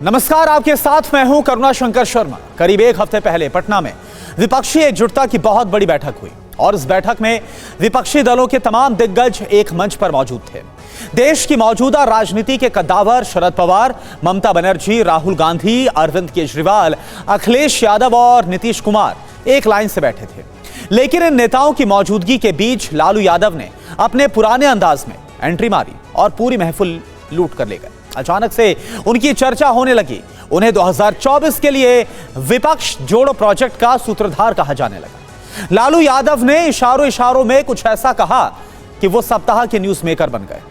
नमस्कार, आपके साथ मैं हूं करुणा शंकर शर्मा। करीब एक हफ्ते पहले पटना में विपक्षी एकजुटता की बहुत बड़ी बैठक हुई और इस बैठक में विपक्षी दलों के तमाम दिग्गज एक मंच पर मौजूद थे। देश की मौजूदा राजनीति के कद्दावर शरद पवार, ममता बनर्जी, राहुल गांधी, अरविंद केजरीवाल, अखिलेश यादव और नीतीश कुमार एक लाइन से बैठे थे। लेकिन इन नेताओं की मौजूदगी के बीच लालू यादव ने अपने पुराने अंदाज में एंट्री मारी और पूरी महफिल लूट कर ले गए। अचानक से उनकी चर्चा होने लगी। उन्हें 2024 के लिए विपक्ष जोड़ो प्रोजेक्ट का सूत्रधार कहा जाने लगा। लालू यादव ने इशारों इशारों में कुछ ऐसा कहा कि वो सप्ताह के न्यूज मेकर बन गए।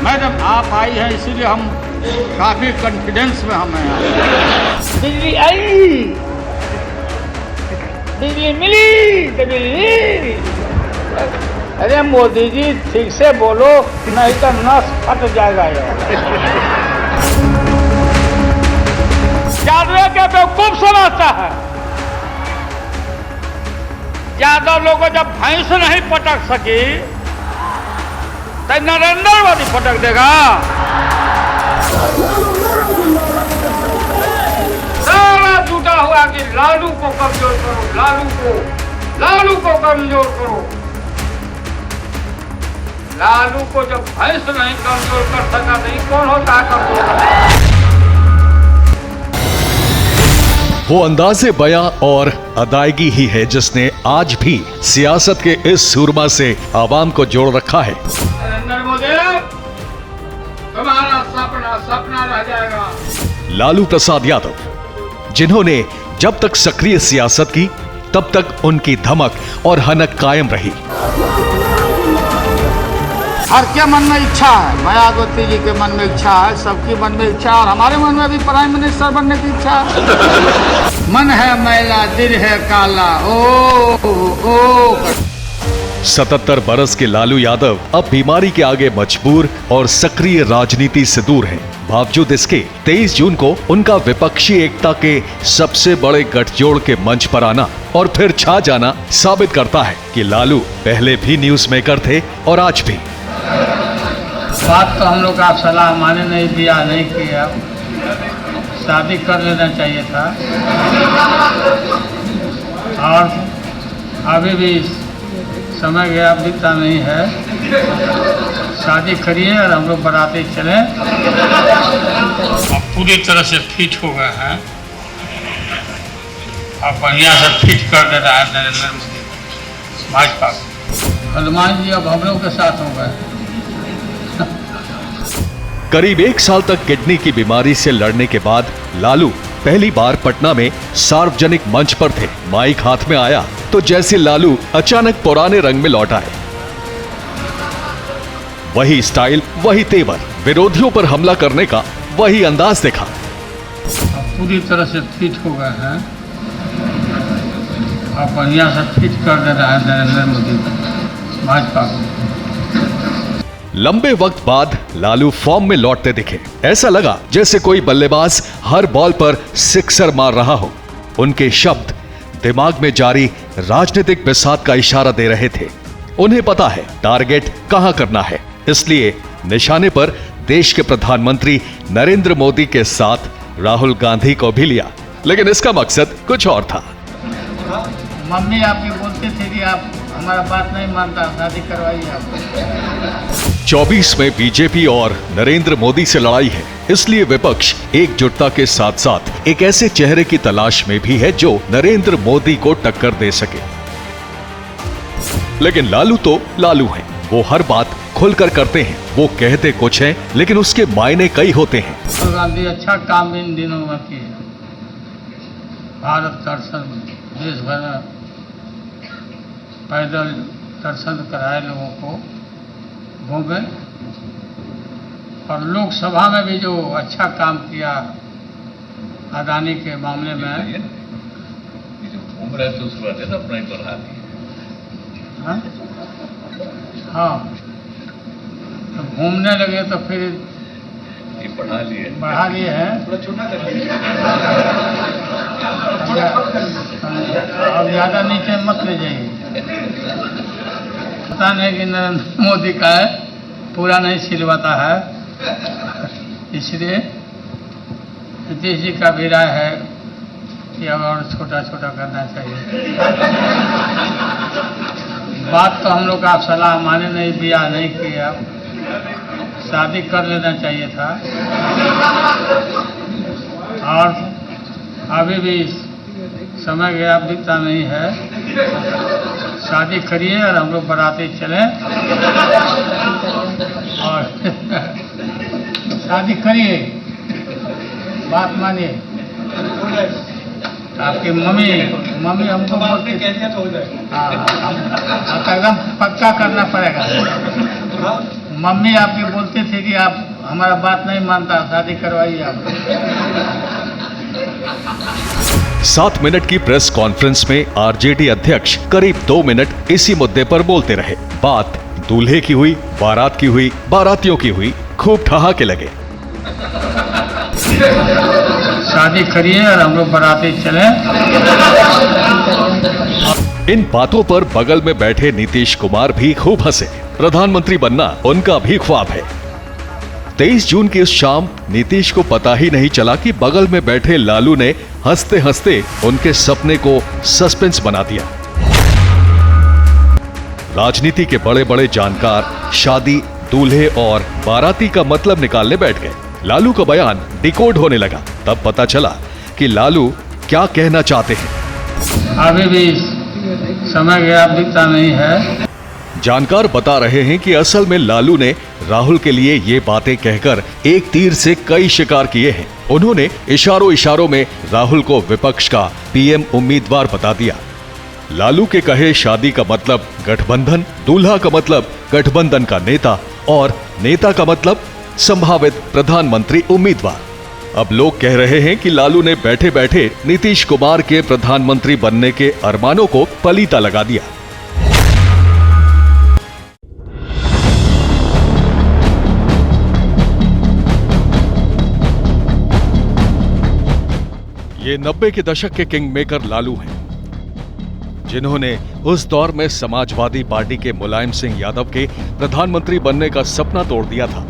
मैडम आप आई हैं, इसीलिए हम काफी कॉन्फिडेंस में हम हैं। बिजली आई, बिजली मिली तो बिजली। अरे मोदी जी ठीक से बोलो, नहीं तो नस फट जाएगा। यादव के बेवकूफ समझता है। यादव लोगों जब भैंस नहीं पटक सकी तो नरेंद्र मोदी पटक देगा। सारा झूठा हुआ कि लालू को कमजोर करो, लालू को कमजोर करो। लालू को जब भैंस नहीं कमजोर कर सका नहीं, कौन होता है कमजोर? वो अंदाज़े बयां और अदायगी ही है जिसने आज भी सियासत के इस सूरमा से आवाम को जोड़ रखा है। नरेंद्र मोदी, तुम्हारा सपना सपना रह जाएगा। लालू प्रसाद यादव, जिन्होंने जब तक सक्रिय सियासत की तब तक उनकी धमक और हनक कायम रही। हर के मन में इच्छा है, मायावती जी के मन में इच्छा है, सबकी मन में इच्छा, और हमारे मन में भी प्राइम मिनिस्टर बनने की इच्छा है। मन है मैला, दिल है काला। ओ 77 बरस के लालू यादव अब बीमारी के आगे मजबूर और सक्रिय राजनीति से दूर हैं। बावजूद इसके 23 जून को उनका विपक्षी एकता के सबसे बड़े गठजोड़ के मंच पर आना और फिर छा जाना साबित करता है कि लालू पहले भी न्यूज मेकर थे और आज भी। बात तो हम लोग का सलाह माने नहीं दिया, नहीं किया। शादी कर लेना चाहिए था, और अभी भी समय गया, बीता नहीं है। शादी करिए और हम लोग बराती चले। अब पूरी तरह से फिट हो गए हैं, अब बढ़िया से फिट कर दे रहा है नरेंद्र मोदी भाजपा। हनुमान जी अब हम लोग के साथ हो गए। करीब एक साल तक किडनी की बीमारी से लड़ने के बाद लालू पहली बार पटना में सार्वजनिक मंच पर थे। माइक हाथ में आया तो जैसे लालू अचानक पुराने रंग में लौट आए। वही स्टाइल, वही तेवर, विरोधियों पर हमला करने का वही अंदाज देखा। अब पूरी तरह से फिट हो गए हैं, अब बढ़िया से फिट कर दे रहा है नरेंद्र मोदी भाजपा को। लंबे वक्त बाद लालू फॉर्म में लौटते दिखे। ऐसा लगा जैसे कोई बल्लेबाज हर बॉल पर सिक्सर मार रहा हो। उनके शब्द दिमाग में जारी राजनीतिक बिसात का इशारा दे रहे थे। उन्हें पता है टारगेट कहां करना है, इसलिए निशाने पर देश के प्रधानमंत्री नरेंद्र मोदी के साथ राहुल गांधी को भी लिया। लेकिन इसका मकसद कुछ और था। मम्मी आपकी बोलती थी कि आप हमारा बात नहीं मानता, शादी करवाइए आप। 24 में बीजेपी और नरेंद्र मोदी से लड़ाई है, इसलिए विपक्ष एकजुटता के साथ साथ एक ऐसे चेहरे की तलाश में भी है जो नरेंद्र मोदी को टक्कर दे सके। लेकिन लालू तो लालू हैं, वो हर बात खुलकर करते हैं। वो कहते कुछ हैं लेकिन उसके मायने कई होते हैं। राहुल गांधी अच्छा काम इन दिनों में किए। भारत दर्शन देश भर में पैदल दर्शन कराए, लोगों को घूमे, और लोकसभा में भी जो अच्छा काम किया अदानी के मामले में। घूम रहे थे उस वक्त अपना ही बढ़ा दिया। हाँ, तो घूमने लगे तो फिर ये बढ़ा लिए बढ़ा लिए हैं। अब ज़्यादा नीचे मत ले जाइए। पता नहीं कि नरेंद्र मोदी का है, पूरा नहीं सिलवाता है, इसलिए नीतीश जी का भी राय है कि अब और छोटा छोटा करना चाहिए। बात तो हम लोग का सलाह माने नहीं, ब्याह नहीं किया, शादी कर लेना चाहिए था। और अभी भी समय गया, बीता नहीं है। शादी करिए और हम लोग बराती चलें और शादी करिए, बात मानिए। आपकी मम्मी हमको बोलती हाँ, एकदम पक्का करना पड़ेगा। मम्मी आपकी बोलती थी कि आप हमारा बात नहीं मानता, शादी करवाइए आप। 7 मिनट की प्रेस कॉन्फ्रेंस में आरजेडी अध्यक्ष करीब 2 मिनट इसी मुद्दे पर बोलते रहे। बात दूल्हे की हुई, बारात की हुई, बारातियों की हुई, खूब ठहाके लगे। शादी करिए और हम लोग बराती चलें। इन बातों पर बगल में बैठे नीतीश कुमार भी खूब हंसे। प्रधानमंत्री बनना उनका भी ख्वाब है। 23 जून की इस शाम नीतीश को पता ही नहीं चला कि बगल में बैठे लालू ने हंसते हंसते उनके सपने को सस्पेंस बना दिया। राजनीति के बड़े बड़े जानकार शादी, दूल्हे और बाराती का मतलब निकालने बैठ गए। लालू का बयान डिकोड होने लगा। तब पता चला कि लालू क्या कहना चाहते हैं। अभी भी समय गया, बीता नहीं है। जानकार बता रहे हैं कि असल में लालू ने राहुल के लिए ये बातें कहकर एक तीर से कई शिकार किए हैं। उन्होंने इशारों इशारों में राहुल को विपक्ष का पीएम उम्मीदवार बता दिया। लालू के कहे शादी का मतलब गठबंधन, दूल्हा का मतलब गठबंधन का नेता और नेता का मतलब संभावित प्रधानमंत्री उम्मीदवार। अब लोग कह रहे हैं कि लालू ने बैठे बैठे नीतीश कुमार के प्रधानमंत्री बनने के अरमानों को पलीता लगा दिया। ये 90 के दशक के किंग मेकर लालू हैं, जिन्होंने उस दौर में समाजवादी पार्टी के मुलायम सिंह यादव के प्रधानमंत्री बनने का सपना तोड़ दिया था।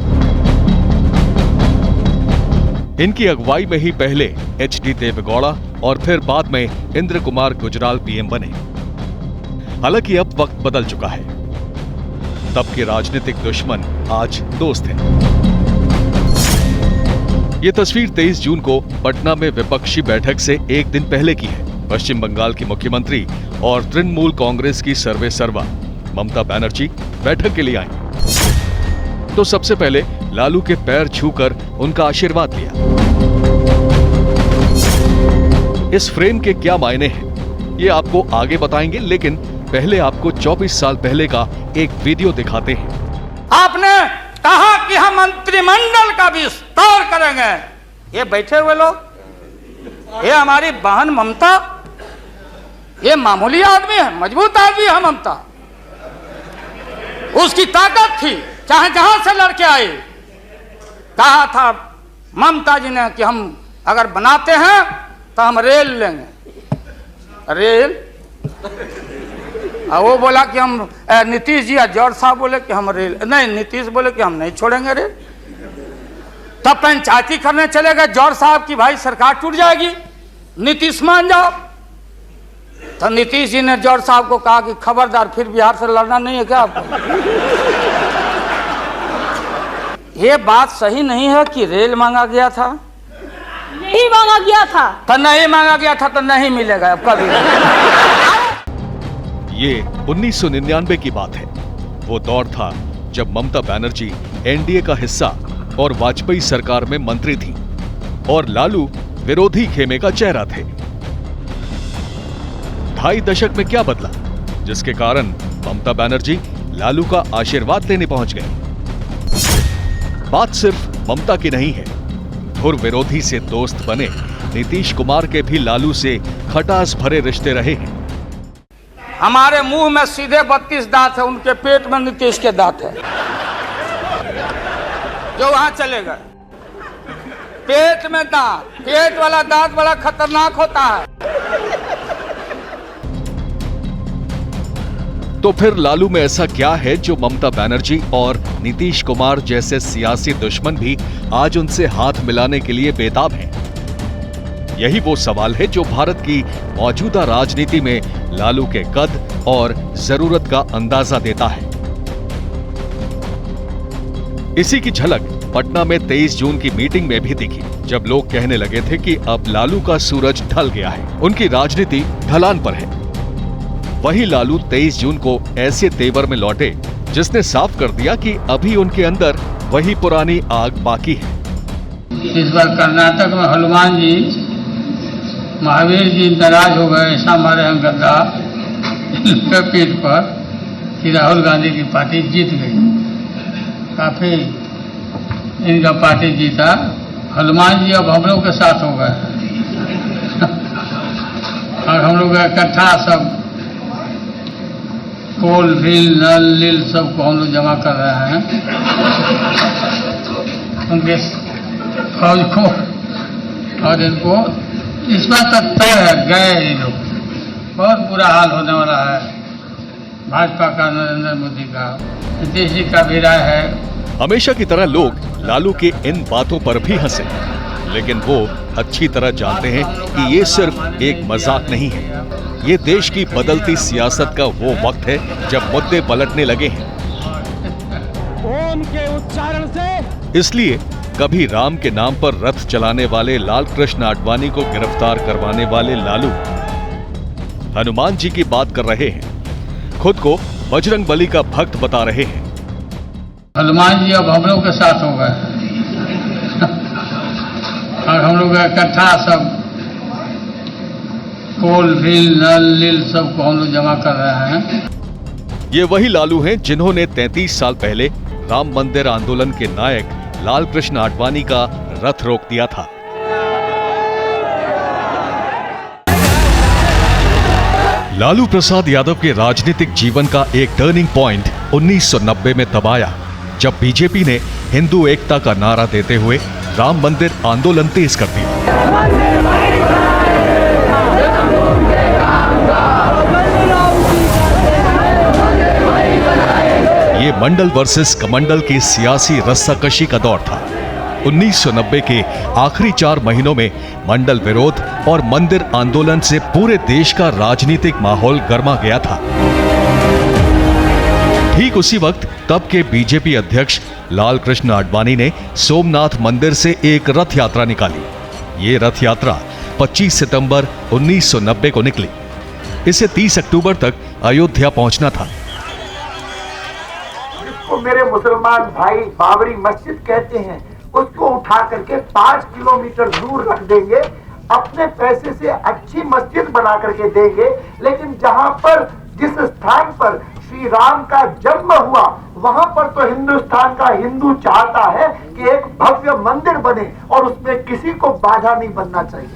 इनकी अगुवाई में ही पहले एचडी देवेगौड़ा और फिर बाद में इंद्र कुमार गुजराल पीएम बने। हालांकि अब वक्त बदल चुका है। तब के राजनीतिक दुश्मन आज दोस्त हैं। ये तस्वीर 23 जून को पटना में विपक्षी बैठक से एक दिन पहले की है। पश्चिम बंगाल की मुख्यमंत्री और तृणमूल कांग्रेस की सर्वे सर्वा ममता बनर्जी बैठक के लिए आई। तो सबसे पहले लालू के पैर छूकर उनका आशीर्वाद लिया। इस फ्रेम के क्या मायने हैं, ये आपको आगे बताएंगे, लेकिन पहले आपको 24 साल पहले का एक वीडियो दिखाते हैं। आपने कहा कि हम मंत्रिमंडल का विस्तार करेंगे। ये बैठे हुए लोग, ये हमारी बहन ममता, ये मामूली आदमी है, मजबूत आदमी है ममता। उसकी ताकत थी, चाहे जहां से लड़के आए। कहा था ममता जी ने कि हम अगर बनाते हैं तो हम रेल लेंगे। रेल वो बोला कि हम, नीतीश जी और जॉर्ज साहब बोले कि हम रेल नहीं, नीतीश बोले कि हम नहीं छोड़ेंगे रेल। तब पंचायती करने चले गए जॉर्ज साहब की भाई सरकार टूट जाएगी, नीतीश मान जाओ। तो नीतीश जी ने जॉर्ज साहब को कहा कि खबरदार, फिर बिहार से लड़ना नहीं है क्या आपको? ये बात सही नहीं है कि रेल मांगा गया था। नहीं मांगा गया था तो नहीं मांगा गया था तो नहीं मिलेगा अब कभी। ये 1999 की बात है। वो दौर था जब ममता बनर्जी एनडीए का हिस्सा और वाजपेयी सरकार में मंत्री थी और लालू विरोधी खेमे का चेहरा थे। 2.5 दशक में क्या बदला, जिसके कारण ममता बनर्जी लालू का आशीर्वाद लेने पहुंच गए। बात सिर्फ ममता की नहीं है। धुर विरोधी से दोस्त बने नीतीश कुमार के भी लालू से खटास भरे रिश्ते रहे हैं। हमारे मुंह में सीधे 32 दांत है, उनके पेट में नीतीश के दांत है, जो वहां चले गए। पेट में दांत, पेट वाला दांत बड़ा खतरनाक होता है। तो फिर लालू में ऐसा क्या है जो ममता बनर्जी और नीतीश कुमार जैसे सियासी दुश्मन भी आज उनसे हाथ मिलाने के लिए बेताब हैं? यही वो सवाल है जो भारत की मौजूदा राजनीति में लालू के कद और जरूरत का अंदाजा देता है। इसी की झलक पटना में 23 जून की मीटिंग में भी दिखी, जब लोग कहने लगे थे कि अब लालू का सूरज ढल गया है, उनकी राजनीति ढलान पर है। वही लालू 23 जून को ऐसे तेवर में लौटे जिसने साफ कर दिया कि अभी उनके अंदर वही पुरानी आग बाकी है। इस बार कर्नाटक में हनुमान जी, महावीर जी नाराज हो गए, ऐसा मारे हैं गद्दा इनके पीठ पर कि राहुल गांधी की पार्टी जीत गई। काफी इनका पार्टी जीता। हनुमान जी अब हम लोग के साथ हो गए और हम लोग इकट्ठा सब कोल रील नल लील सबको हम लोग जमा कर रहे हैं उनके फौज को, और इनको इस बात तक तय है गए ये लोग। बहुत बुरा हाल होने वाला है भाजपा का, नरेंद्र मोदी का, नीतीश जी का भी राय है। हमेशा की तरह लोग लालू के इन बातों पर भी हंसे, लेकिन वो अच्छी तरह जानते हैं कि ये सिर्फ एक मजाक नहीं है। ये देश की बदलती सियासत का वो वक्त है जब मुद्दे पलटने लगे हैं। ओम के उच्चारण से इसलिए कभी राम के नाम पर रथ चलाने वाले लाल कृष्ण आडवाणी को गिरफ्तार करवाने वाले लालू हनुमान जी की बात कर रहे हैं, खुद को बजरंग बली का भक्त बता रहे हैं। हनुमान जी अब हम लोग के साथ हो गए और हम लोग इकट्ठा सब कोल रील नल लील सबको हम लोग जमा कर रहे हैं। ये वही लालू हैं जिन्होंने 33 साल पहले राम मंदिर आंदोलन के नायक लाल कृष्ण आडवाणी का रथ रोक दिया था। लालू प्रसाद यादव के राजनीतिक जीवन का एक टर्निंग पॉइंट 1990 में तब आया, जब बीजेपी ने हिंदू एकता का नारा देते हुए राम मंदिर आंदोलन तेज कर दिया। ये मंडल वर्सेस कमंडल की सियासी रस्साकशी का दौर था। 1990 के आखिरी 4 महीनों में मंडल विरोध और मंदिर आंदोलन से पूरे देश का राजनीतिक माहौल गर्मा गया था। ठीक उसी वक्त तब के बीजेपी अध्यक्ष लाल कृष्ण आडवाणी ने सोमनाथ मंदिर से एक रथ यात्रा निकाली। ये रथ यात्रा 25 सितंबर 1990 को निकली। इसे 30 अक्टूबर तक अयोध्या पहुंचना था। जिसको मेरे मुसलमान भाई बाबरी मस्जिद कहते हैं, उसको उठा करके 5 किलोमीटर दूर रख देंगे, अपने पैसे से अच्छी मस्जिद बना करके देंगे। लेकिन जहां पर जिस स्थान पर श्री राम का जन्म हुआ, वहां पर तो हिंदुस्तान का हिंदू चाहता है कि एक भव्य मंदिर बने और उसमें किसी को बाधा नहीं बनना चाहिए।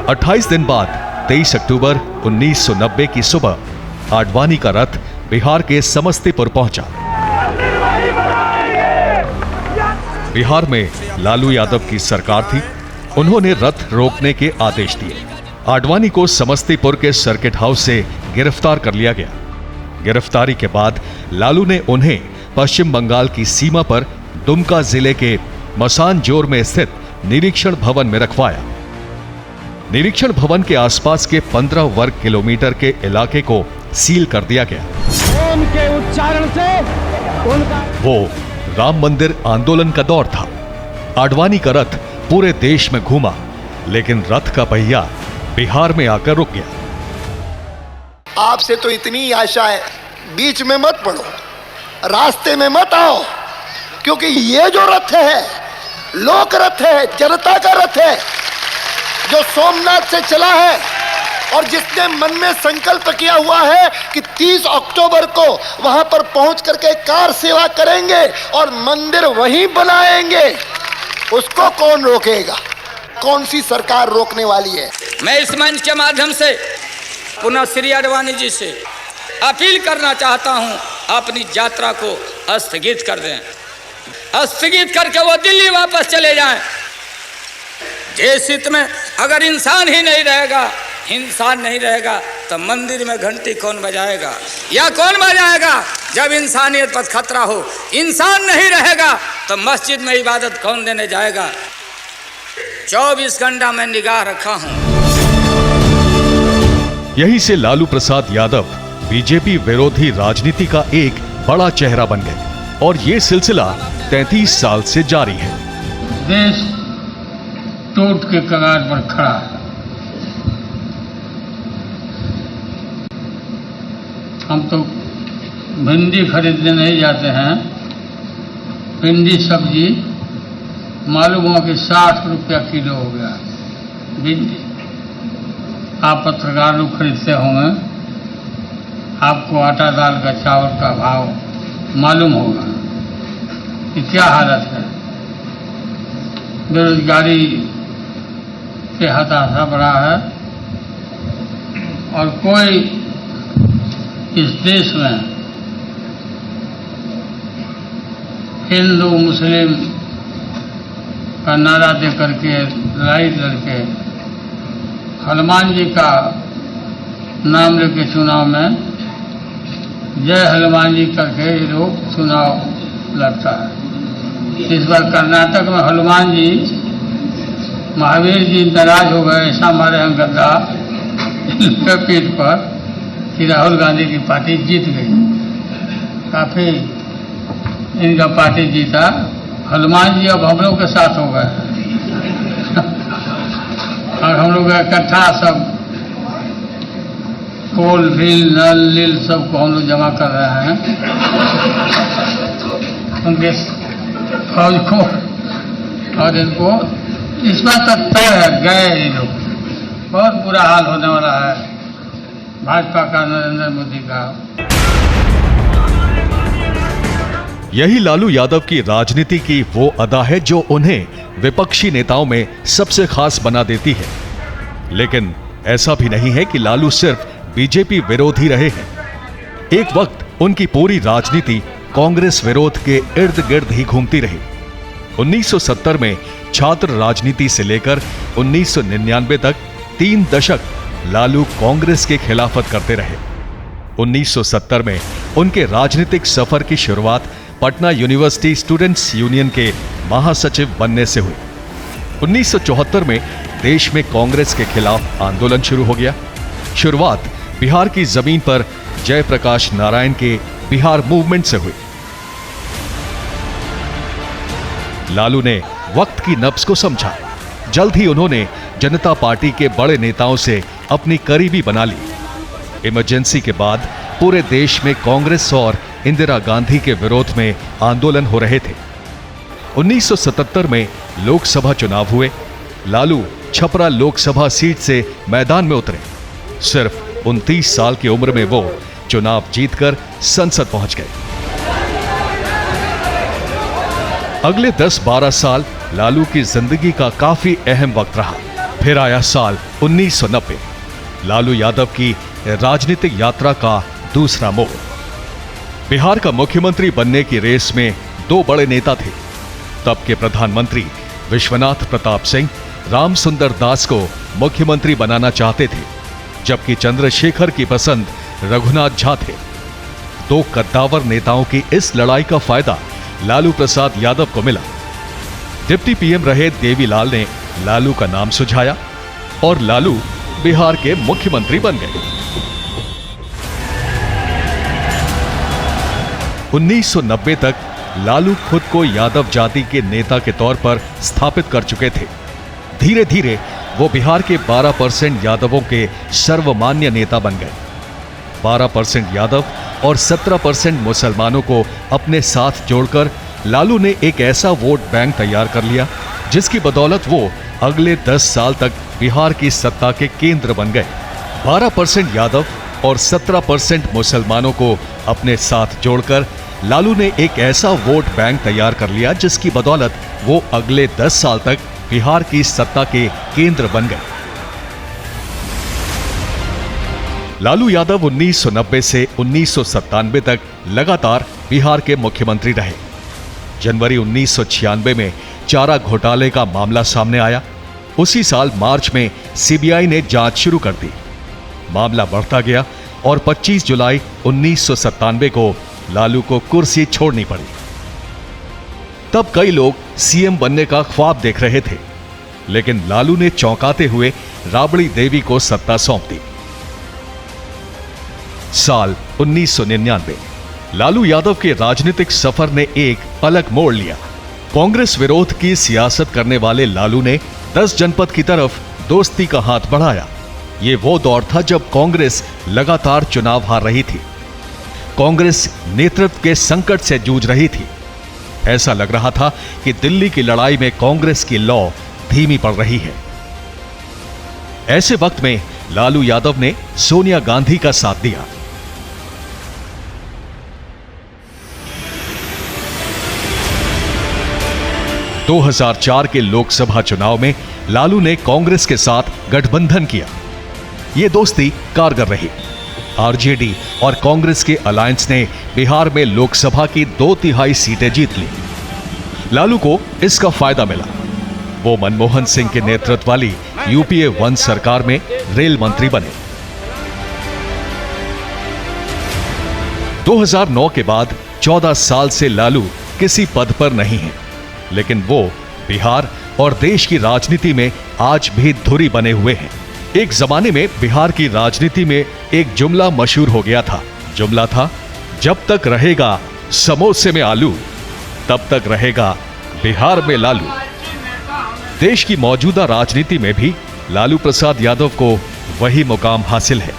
28 दिन बाद 23 अक्टूबर 1990 की सुबह आडवाणी का रथ बिहार के समस्तीपुर पहुंचा। बिहार में लालू यादव की सरकार थी। उन्होंने रथ रोकने के आदेश दिए। आडवाणी को समस्तीपुर के सर्किट हाउस से गिरफ्तार कर लिया गया। गिरफ्तारी के बाद लालू ने उन्हें पश्चिम बंगाल की सीमा पर दुमका जिले के मसानजोर में स्थित निरीक्षण भवन में रखवाया। निरीक्षण भवन के आसपास के 15 वर्ग किलोमीटर के इलाके को सील कर दिया गया। ओम के उच्चारण से वो राम मंदिर आंदोलन का दौर था। आडवाणी का रथ पूरे देश में घूमा, लेकिन रथ का पहिया बिहार में आकर रुक गया। आपसे तो इतनी आशा है, बीच में मत पड़ो, रास्ते में मत आओ, क्योंकि ये जो रथ है लोक रथ है, जनता का रथ है, जो सोमनाथ से चला है और जिसने मन में संकल्प किया हुआ है कि 30 अक्टूबर को वहां पर पहुंच करके कार सेवा करेंगे और मंदिर वहीं बनाएंगे, उसको कौन रोकेगा? कौन सी सरकार रोकने वाली है? मैं इस मंच के माध्यम से पुनः श्री आडवाणी जी से अपील करना चाहता हूं, अपनी यात्रा को स्थगित कर दें। स्थगित करके वो दिल्ली वापस चले जाएं। देश हित में अगर इंसान ही नहीं रहेगा, इंसान नहीं रहेगा, तो मंदिर में घंटी कौन बजाएगा या कौन बजाएगा? जब इंसानियत पर खतरा हो, इंसान नहीं रहेगा तो मस्जिद में इबादत कौन देने जाएगा? 24 घंटा मैं निगाह रखा हूं। यहीं से लालू प्रसाद यादव बीजेपी विरोधी राजनीति का एक बड़ा चेहरा बन गए और ये सिलसिला 33 साल से जारी है। देश टूट के कगार पर खड़ा है। हम तो भिंडी खरीदने नहीं जाते हैं, भिंडी सब्जी मालूम हुआ कि 60 रुपया किलो हो गया भिंडी। आप पत्रकार लोग खरीदते होंगे, आपको आटा दाल का चावल का भाव मालूम होगा कि क्या हालत है। बेरोजगारी के हताशा बढ़ा है और कोई इस देश में हिंदू मुस्लिम का नारा दे करके लड़ाई लड़के हनुमान जी का नाम लेके चुनाव में जय हनुमान जी करके ये लोग चुनाव लड़ता है। इस बार कर्नाटक में हनुमान जी महावीर जी नाराज हो गए, ऐसा मारे हैं गद्दा इनके पीठ पर कि राहुल गांधी की पार्टी जीत गई। काफी इनका पार्टी जीता, हनुमान जी अब हम लोग के साथ हो गए और हम लोग इकट्ठा सब कोल बिल नल लील सबको हम लोग जमा कर रहे हैं उनके फौज को, और इनको इस बात तक तय है गए ये लोग। बहुत बुरा हाल होने वाला है भाजपा का, नरेंद्र मोदी का। यही लालू यादव की राजनीति की वो अदा है जो उन्हें विपक्षी नेताओं में सबसे खास बना देती है। लेकिन ऐसा भी नहीं है कि लालू सिर्फ बीजेपी विरोधी रहे हैं। एक वक्त उनकी पूरी राजनीति कांग्रेस विरोध के इर्द गिर्द ही घूमती रही। 1970 में छात्र राजनीति से लेकर 1999 तक 3 दशक लालू कांग्रेस के खिलाफत करते रहे। 1970 में उनके राजनीतिक सफर की शुरुआत पटना यूनिवर्सिटी स्टूडेंट्स यूनियन के महासचिव बनने से हुई। 1974 में देश में कांग्रेस के खिलाफ आंदोलन शुरू हो गया। शुरुआत बिहार की जमीन पर जयप्रकाश नारायण के बिहार मूवमेंट से हुई। लालू ने वक्त की नब्ज को समझा। जल्द ही उन्होंने जनता पार्टी के बड़े नेताओं से अपनी करीबी बना ली। इमरजेंसी के बाद पूरे देश में कांग्रेस और इंदिरा गांधी के विरोध में आंदोलन हो रहे थे। 1977 में लोकसभा चुनाव हुए। लालू छपरा लोकसभा सीट से मैदान में उतरे। सिर्फ 29 साल की उम्र में वो चुनाव जीतकर संसद पहुंच गए। अगले 10-12 साल लालू की जिंदगी का काफी अहम वक्त रहा। फिर आया साल 1990, लालू यादव की राजनीतिक यात्रा का दूसरा मोड़। बिहार का मुख्यमंत्री बनने की रेस में 2 बड़े नेता थे। तब के प्रधानमंत्री विश्वनाथ प्रताप सिंह रामसुंदर दास को मुख्यमंत्री बनाना चाहते थे, जबकि चंद्रशेखर की पसंद रघुनाथ झा थे। 2 कद्दावर नेताओं की इस लड़ाई का फायदा लालू प्रसाद यादव को मिला। डिप्टी पीएम रहे देवीलाल ने लालू का नाम सुझाया और लालू बिहार के मुख्यमंत्री बन गए। 1990 तक लालू खुद को यादव जाति के नेता के तौर पर स्थापित कर चुके थे। धीरे धीरे वो बिहार के 12% यादवों के सर्वमान्य नेता बन गए। 12% यादव और 17% मुसलमानों को अपने साथ जोड़कर लालू ने एक ऐसा वोट बैंक तैयार कर लिया जिसकी बदौलत वो अगले 10 साल तक बिहार की सत्ता के केंद्र बन गए। 12% यादव और 17% मुसलमानों को अपने साथ जोड़कर लालू ने एक ऐसा वोट बैंक तैयार कर लिया जिसकी बदौलत वो अगले 10 साल तक बिहार की सत्ता के केंद्र बन गए। लालू यादव 1990 से 1997 तक लगातार बिहार के मुख्यमंत्री रहे। जनवरी 1996 में चारा घोटाले का मामला सामने आया। उसी साल मार्च में सीबीआई ने जांच शुरू कर दी। मामला बढ़ता गया और 25 जुलाई 1997 को लालू को कुर्सी छोड़नी पड़ी। तब कई लोग सीएम बनने का ख्वाब देख रहे थे, लेकिन लालू ने चौंकाते हुए राबड़ी देवी को सत्ता सौंप दी। साल 1999 लालू यादव के राजनीतिक सफर ने एक अलग मोड़ लिया। कांग्रेस विरोध की सियासत करने वाले लालू ने 10 जनपद की तरफ दोस्ती का हाथ बढ़ाया। ये वो दौर था जब कांग्रेस लगातार चुनाव हार रही थी। कांग्रेस नेतृत्व के संकट से जूझ रही थी। ऐसा लग रहा था कि दिल्ली की लड़ाई में कांग्रेस की लौ धीमी पड़ रही है। ऐसे वक्त में लालू यादव ने सोनिया गांधी का साथ दिया। – 2004 के लोकसभा चुनाव में लालू ने कांग्रेस के साथ गठबंधन किया। यह दोस्ती कारगर रही। आरजेडी और कांग्रेस के अलायंस ने बिहार में लोकसभा की 2/3 सीटें जीत ली। लालू को इसका फायदा मिला। वो मनमोहन सिंह के नेतृत्व वाली यूपीए 1 सरकार में रेल मंत्री बने। 2009 के बाद 14 साल से लालू किसी पद पर नहीं है, लेकिन वो बिहार और देश की राजनीति में आज भी धुरी बने हुए हैं। एक जमाने में बिहार की राजनीति में एक जुमला मशहूर हो गया था। जुमला था, जब तक रहेगा समोसे में आलू, तब तक रहेगा बिहार में लालू। देश की मौजूदा राजनीति में भी लालू प्रसाद यादव को वही मुकाम हासिल है।